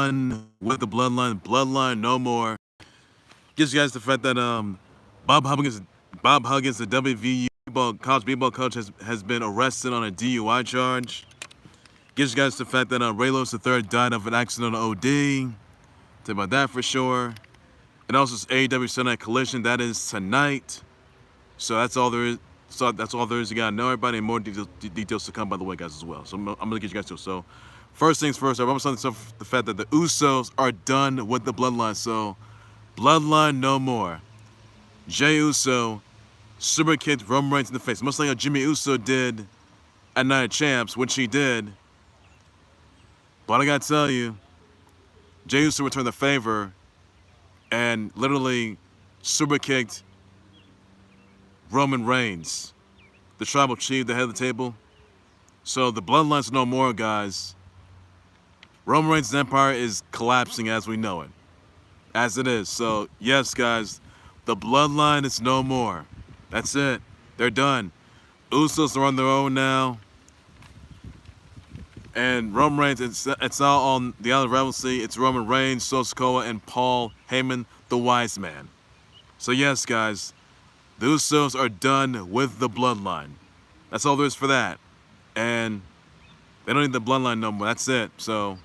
done with the Bloodline No More. Gives you guys the fact that Bob Huggins, the WVU college B-Ball coach, has been arrested on a DUI charge. Gives you guys the fact that Raylos III died of an accidental OD. Tell about that for sure. And also it's AEW Sunday Collision. That is tonight. So that's all there is. So that's all there is. You gotta know everybody, and more details to come, by the way, guys, as well. So I'm gonna get you guys to it. So first things first, I want to start the fact that the USOS are done with the Bloodline. So Bloodline No More. Jey Uso super kicked Roman Reigns in the face, much like how Jimmy Uso did at Night of Champs, which he did. But I gotta tell you, Jey Uso returned the favor and literally super kicked Roman Reigns, the tribal chief, the head of the table. So the Bloodline's no more, guys. Roman Reigns' empire is collapsing as we know it, as it is. So yes, guys, the Bloodline is no more. That's it. They're done. Usos are on their own now. And Roman Reigns, it's all on the other rivalry. It's Roman Reigns, Solo Sikoa, and Paul Heyman, the wise man. So yes, guys, the Usos are done with the Bloodline. That's all there is for that. And they don't need the Bloodline no more. That's it. So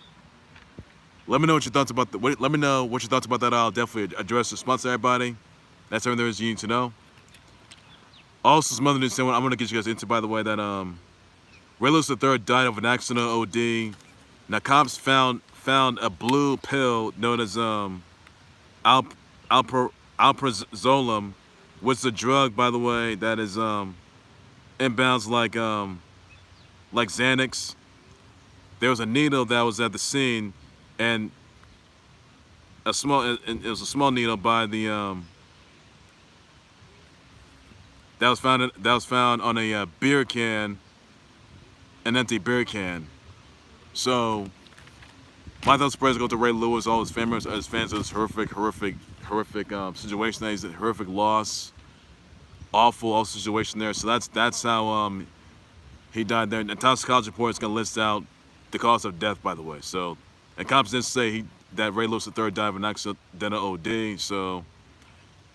let me know what your thoughts about let me know what your thoughts about that. I'll definitely address the response to everybody. That's everything there is you need to know. Also, some other news I'm going to get you guys into, by the way, that Raylos III died of an accidental OD. Now, cops found a blue pill known as Alprazolam, which is a drug, by the way, that is inbounds like Xanax. There was a needle that was at the scene, and it was a small needle by the that was found on a beer can, an empty beer can. So my thoughts prayers go to Ray Lewis, all his fans of this horrific situation. That he's a horrific loss, awful situation there. So that's how he died there. And the toxicology report is gonna list out the cause of death, by the way. So, and cops did say that Ray Lewis III died of an accidental OD. So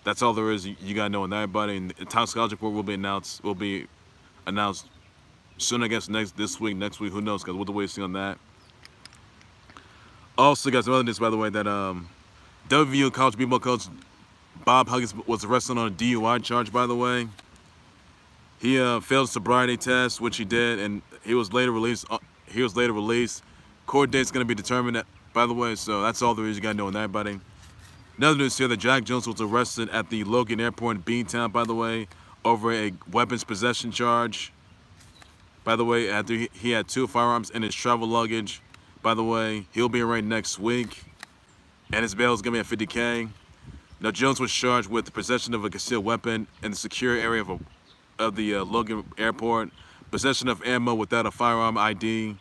that's all there is. You gotta know, and everybody. And the toxicology report will be announced soon, I guess this week, next week, who knows, because we'll have to wait and see on that. Also, guys, some other news, by the way, that WVU college B-Ball coach Bob Huggins was arrested on a DUI charge, by the way. He failed a sobriety test, which he did, and he was later released. Court date's going to be determined, by the way, so that's all there is. You got to know on everybody. Another news here that Jack Jones was arrested at the Logan airport in Beantown, by the way, over a weapons possession charge. By the way, after he had 2 firearms in his travel luggage. By the way, he'll be arraigned next week, and his bail is going to be at $50K. Now, Jones was charged with the possession of a concealed weapon in the secure area of the Logan airport, possession of ammo without a firearm ID,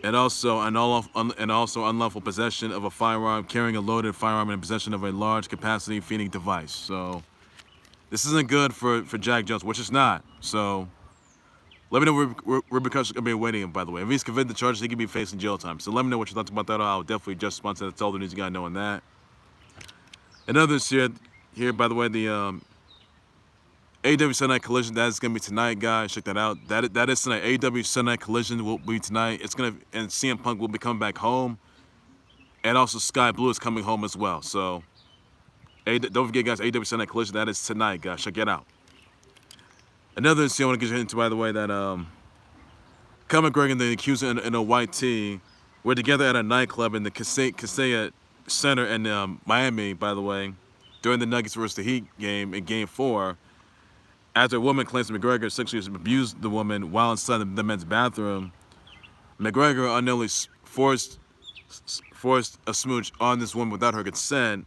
and also unlawful possession of a firearm, carrying a loaded firearm, and possession of a large capacity feeding device. So this isn't good for Jack Jones, which is not. So let me know what repercussions going to be awaiting him, by the way. If he's convicted of charges, he could be facing jail time. So let me know what you thought about that. I'll definitely just sponsor. That's all the news you got to know on that. Another news here, by the way, the AEW Sunday Collision, that is going to be tonight, guys. Check that out. That is tonight. AEW Sunday Collision will be tonight. And CM Punk will be coming back home. And also Sky Blue is coming home as well. So don't forget, guys, AEW Sunday Collision, that is tonight, guys. Check it out. Another thing I want to get you into, by the way, that Conor McGregor and the accuser in a white tee were together at a nightclub in the Kaseya Center in Miami, by the way, during the Nuggets versus the Heat game in Game 4. After a woman claims McGregor sexually abused the woman while inside the men's bathroom, McGregor unknowingly forced a smooch on this woman without her consent,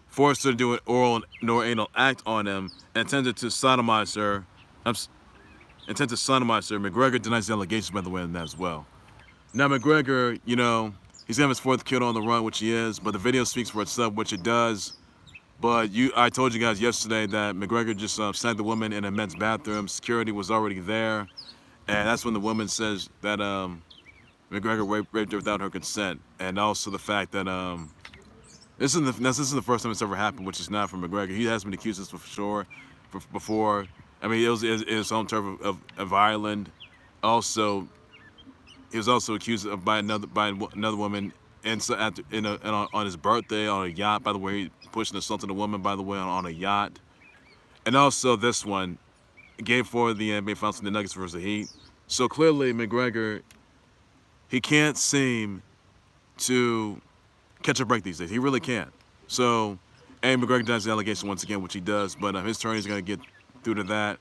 forced her to do an oral nor anal act on him, and intended to sodomize her. McGregor denies the allegations, by the way, on that as well. Now, McGregor, you know, he's having his 4th kill on the run, which he is, but the video speaks for itself, which it does. But I told you guys yesterday that McGregor just snagged the woman in a men's bathroom. Security was already there, and that's when the woman says that McGregor raped her without her consent, and also the fact that this is the first time it's ever happened, which is not from McGregor. He has been accused of this for sure, before. I mean, it was his home turf of Ireland. Also, he was also accused of by another woman, and so on his birthday on a yacht. By the way, he pushed and assaulted a woman. By the way, on a yacht, and also this one, Game 4 of the NBA Finals, the Nuggets versus the Heat. So clearly, McGregor, he can't seem to catch a break these days. He really can't. So, and McGregor denies the allegation once again, which he does, but his attorney's going to get through to that.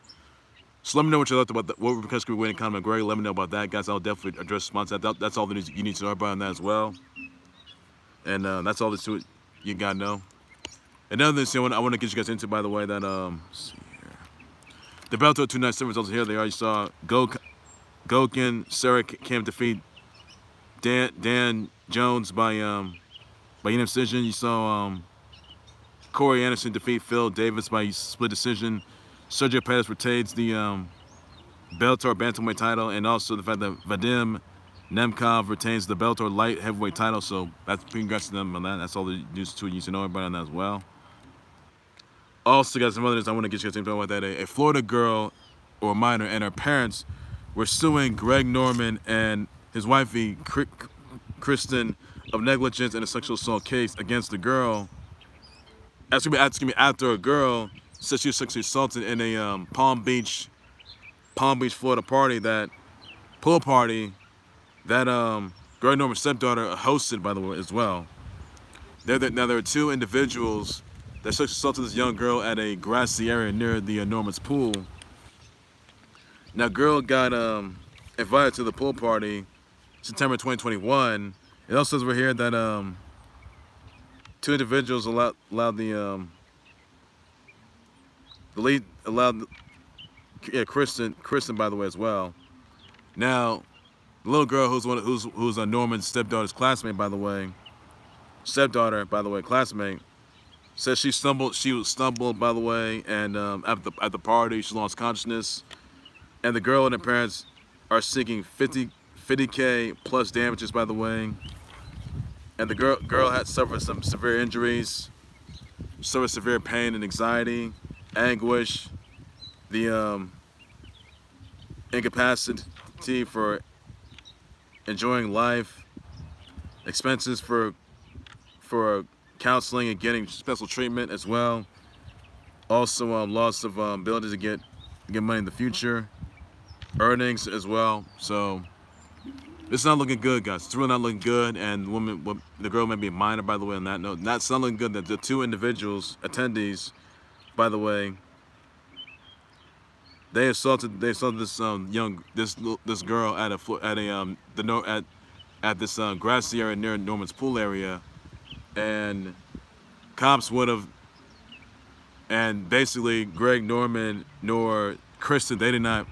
So let me know what you thought about what repercussions could be waiting Conor McGregor. Let me know about that, guys. I'll definitely address response to that. That's all the news you need to know about on that as well. And that's all to it you got to know. Another thing I want to get you guys into, by the way, that, let's see here. The Bellator 297 results here. They already saw Gokhan, Saricam defeat Dan Jones by unanimous decision. You saw Corey Anderson defeat Phil Davis by split decision. Sergio Pettis retains the Bellator bantamweight title, and also the fact that Vadim Nemkov retains the Bellator light heavyweight title. So that's congrats to them on that. That's all the news too. You need to know about on that as well. Also, guys, some other news I want to get you guys into about that. A Florida girl or minor and her parents were suing Greg Norman and his wifey Kristen of negligence in a sexual assault case against the girl. After a girl said she was sexually assaulted in a Palm Beach, Florida pool party that Greg Norman's stepdaughter hosted, by the way, as well. Now there are two individuals that sexually assaulted this young girl at a grassy area near the Norman's pool. Now, girl got invited to the pool party September 2021. It also says over here that two individuals allowed Kristen, by the way, as well. Now, the little girl who's Norman's stepdaughter's classmate, by the way, classmate, says she was stumbled, by the way, and at the party she lost consciousness, and the girl and her parents are seeking $50K plus damages, by the way. And the girl had suffered some severe injuries, suffered severe pain and anxiety, anguish, the incapacity for enjoying life, expenses for counseling and getting special treatment as well. Also, loss of ability to get money in the future, earnings as well. So it's not looking good, guys. It's really not looking good. And the girl may be a minor, by the way. On that note, it's not looking good. That the two individuals, attendees, by the way, they assaulted this this girl at this grassy area near Norman's pool area, and cops would have, and basically Greg Norman nor Kristen, they did not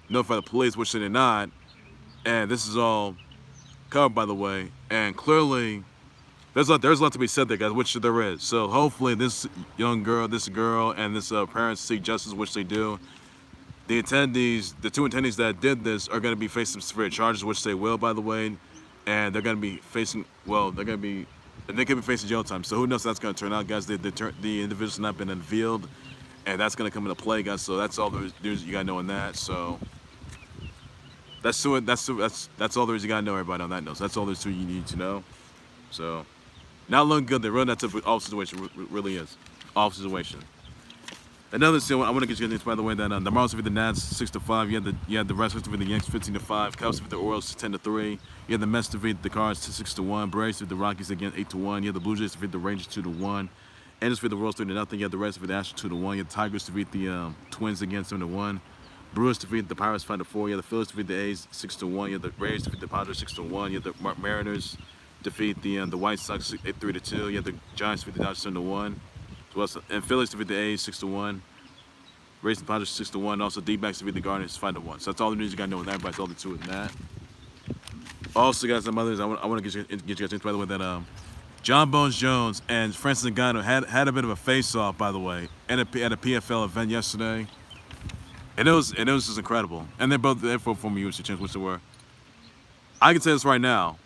notify the police, which they did not, and this is all covered, by the way, and clearly there's a lot to be said there, guys, which there is. So hopefully this girl and this parents seek justice, which they do. The two attendees that did this are going to be facing severe charges, which they will, by the way, and they're going to be facing, they could be facing jail time. So who knows how that's going to turn out, guys. The individuals have not been unveiled, and that's going to come into play, guys. So that's all the news you got to know on that. So that's all there is you got to know, everybody, on that note. So that's all there's you need to know. So not looking good. They're really not tough. Awful situation, really is. Awful situation. Another thing I want to get you into, by the way, that the Marlins defeated the Nats 6-5. You had the Red Sox defeat the Yankees 15-5. Cubs defeat the Orioles 10-3. You had the Mets defeat the Cards 6-1. Braves defeat the Rockies again 8-1. You had the Blue Jays defeat the Rangers 2-1. Angels defeat the Royals 3-0. You had the Reds defeat the Astros 2-1. You had the Tigers defeat the Twins again 7-1. Brewers defeat the Pirates 5-4. You had the Phillies defeat the A's 6-1. You had the Rays defeat the Padres 6-1. You had the Mariners defeat the White Sox 3-2. You had the Giants defeat the Dodgers 7-1. And Phillies defeat the A's 6-1. Rays the Padres 6-1. Also, D-backs defeat the Guardians 5-1. So that's all the news you got to know. And everybody's all the two in that. Also, guys, some others I want to get you guys into, by the way, that John Bones Jones and Francis Ngannou had a bit of a face-off, by the way, at a PFL event yesterday. And it was just incredible. And they're both there for former UFC champs, which they were. I can say this right now.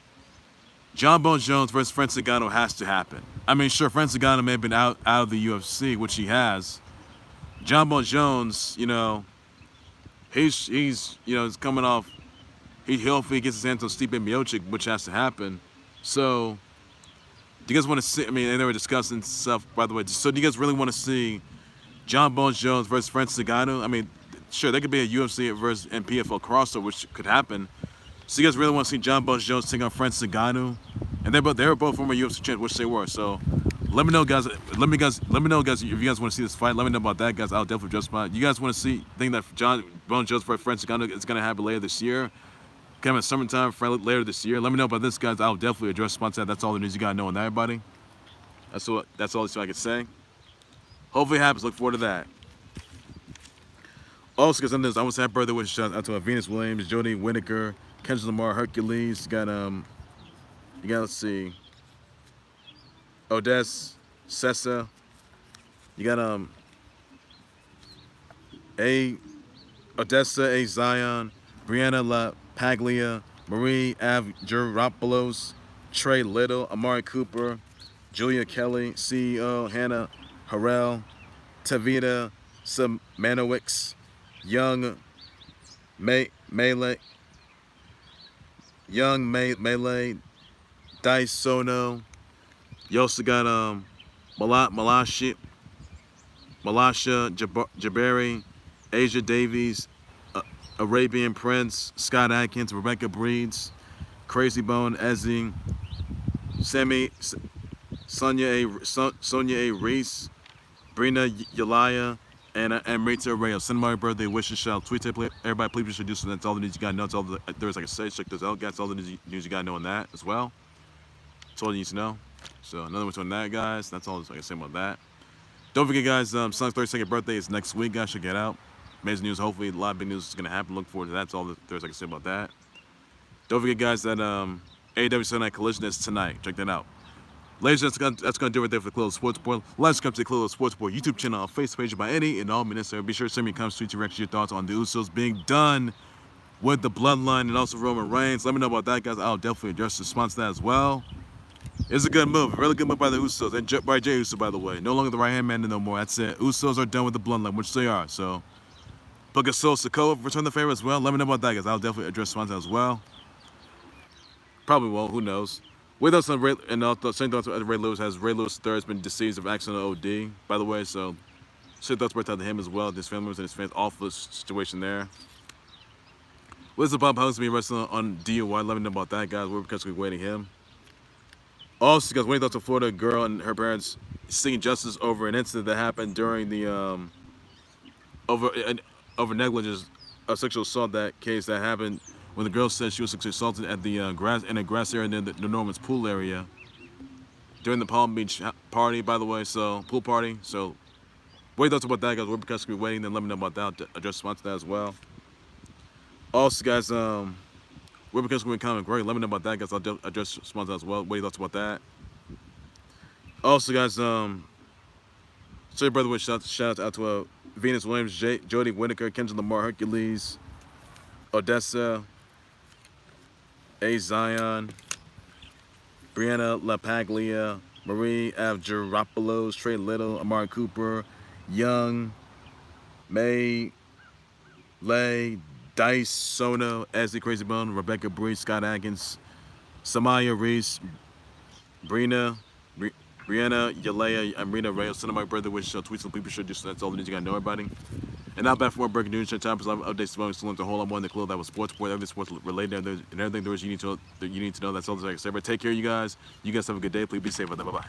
John Bones Jones versus Francis Ngannou has to happen. I mean, sure, Francis Ngannou may have been out of the UFC, which he has. John Bones Jones, you know, he's he's coming off. Hopefully gets his hands on Stipe Miocic, which has to happen. So, do you guys want to see? I mean, and they were discussing stuff, by the way. So, do you guys really want to see John Bones Jones versus Francis Ngannou? I mean, sure, there could be a UFC versus and PFL crossover, which could happen. So, you guys really want to see John Bones Jones take on Francis Ngannou? And they were both former UFC champs, which they were. So, let me know, guys. Let me know, guys, if you guys want to see this fight. Let me know about that, guys. I'll definitely address it. You guys want to think that John Bones Jones versus Francis Ngannou is going to happen later this year? Coming summertime later this year. Let me know about this, guys. I'll definitely address sponsor. That's all the news you gotta know on that, everybody. That's all I can say. Hopefully it happens. Look forward to that. Also, because I want to say happy birthday wishes out to Venus Williams, Jodie Whittaker, Kendrick Lamar, Hercules. You got let's see, Odessa, Sessa. You got Odessa, Zion, Brianna La Paglia, Marie Avgeropoulos, Trey Little, Amari Cooper, Julia Kelly, CEO, Hannah Harrell, Tavita Semanowicz, Young Melee, Dice Sono. You also got Malasha Jabari, Asia Davies, Arabian Prince, Scott Atkins, Rebecca Breeds, Crazy Bone, Ezzy, Sonia A. Reese, Brina Yalaya, and Rita Reyes. Send my birthday wishes, shout, tweet, everybody, please should do so. That's all the news you gotta know. That's all there's like I say. Check those out, guys. That's all the news you gotta know on that as well. That's all you need to know. So another one on that, guys. That's all I can say about that. Don't forget, guys. Son's 32nd birthday is next week. Guys, should get out. Amazing news. Hopefully, a lot of big news is going to happen. Look forward to that. That's all there's I can say about that. Don't forget, guys, that AEW Sunday Night Collision is tonight. Check that out. Ladies and gentlemen, that's going to do it right there for the Khalil Sports Report. Let's come to the Khalil Sports Report YouTube channel on Facebook page by any and all means necessary. Be sure to send me comments, tweets, directions, your thoughts on the USOS being done with the Bloodline and also Roman Reigns. Let me know about that, guys. I'll definitely address the response to that as well. It's a good move. A really good move by the Usos. And by Jey Uso, by the way. No longer the right-hand man no more. That's it. Usos are done with the Bloodline, which they are. So, Huggins Solo Sikoa, return the favor as well. Let me know about that, guys. I'll definitely address sponsor as well. Probably won't. Who knows? With us on Ray, and same thoughts with Ray Lewis. Ray Lewis III has been deceased of accidental OD, by the way. So, same thoughts right out to him as well. His family members and his fans. Awful situation there. With the Bob Huggins being arrested on DUI. Let me know about that, guys. We're potentially waiting him. Also, guys, when he thought a Florida girl and her parents seeking justice over an incident that happened during the over negligence, a sexual assault that case that happened when the girl said she was sexually assaulted at the grass area near the Norman's pool area during the Palm Beach party, by the way. So pool party. So, what you thoughts about that, guys? We're potentially waiting. Then let me know about that. I'll address response to that as well. Also, guys, we're because we're coming great. Let me know about that, guys. I'll address sponsor as well. What you thoughts about that? Also, guys, so your brother would shout out to Venus Williams, Jodie Whittaker, Kendrick Lamar, Hercules, Odessa, Zion, Brianna La Paglia, Marie Avgeropoulos, Trey Little, Amari Cooper, Young, May, Lay, Dice, Sono, Ezzy Crazy Bone, Rebecca Breeze, Scott Atkins, Samaya Reese, Brianna Yalea, and Rita Reyes. Send my brother wish tweets and people should just that's all the news you gotta know, everybody. And now back for more breaking news, topics, live updates, still into a whole lot more in the club that was sports report, everything sports related and everything there is you need to know. That's all I can say. But take care, you guys. You guys have a good day. Please be safe out there. Bye bye.